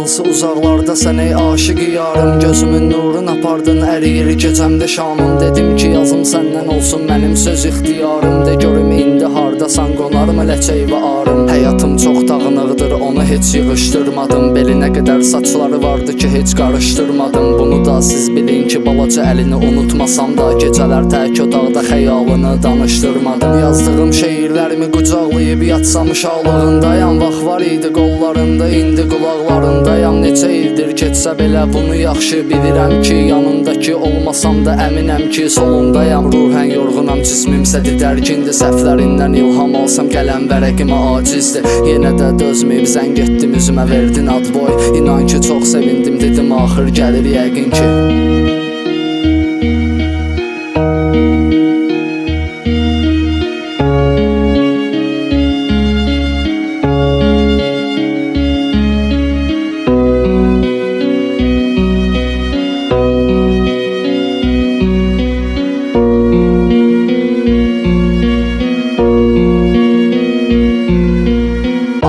hansı uzaqlarda sən ey aşıqı yarım. Gözümün nurun apardın əriyir gecəmdə şamım. Dedim ki yazım səndən olsun mənim söz ixtiyarım. De görüm indi hardasan qonarmı ləçək və arım. Həyatım çox dağınıqdır onu heç yığışdırmadım. Belinə qədər saçları vardı ki heç qarışdırmadım. Bunu da siz bilin ki balaca əlini unutmasam da gecələr tək otaqda xəyalını danışdırmadım. Yazdığım şeirlərimi qucaqlayıb yatsam uşaqlığındayam. Vaxt var idi qollarında, indi qulaqlarındayam. Neçə ildir keçsə belə bunu yaxşı bilirəm ki yanındakı olmasam da əminəm ki solundayam. Ruhən yorğunam, cismimsə didərgindir. Səhvlərindən ilham alsam qələm vərəqimə acizdir. Yenə də dözməyib zəng etdim, üzümə verdin ad boy. İnan ki çox sevindim, dedim axır gəlir yəqin ki.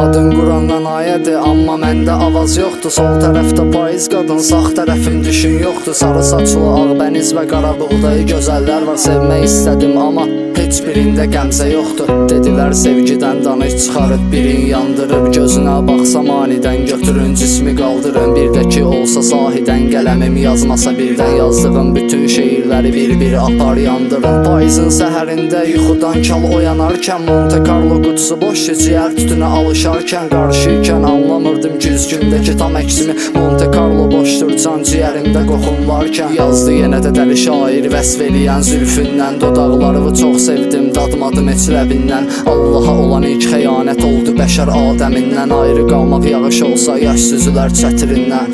Adın Qurandan ayədir, amma məndə avaz yoxdur. Sol tərəfdə payız qadın, sağ tərəfin düşün yoxdur. Sarı saçlı, ağ bəniz və qara buğdayı gözəllər var. Sevmək istədim, amma heç birində qəmzə yoxdur. Dedilər sevgidən danış çıxarıb birin yandırıb. Gözünə baxsam anidən götürün cismi qaldırın. Bir də ki olsa sahidən qələmim yazmasa birdən. Yazdığım bütün şeirləri bir-bir apar yandırın. Payızın səhərində yuxudan kal oyanarkən Monte Carlo qutusu boş ciyər tütünə alışarkən qarşıykən anlamırdım güzgündəki tam əksimi. Monte Carlo boşdur can ciyərimdə qoxum varkən. Yazdı yenə də dəli şair vəsf eləyən zülfündən. Dodaqlarını çox sevdim, dadmadım heç ləbindən. Allaha olan ilk xəyanət oldu bəşər Adəmindən. Ayrı qalmaq yağış olsa yaş süzülər çətirindən.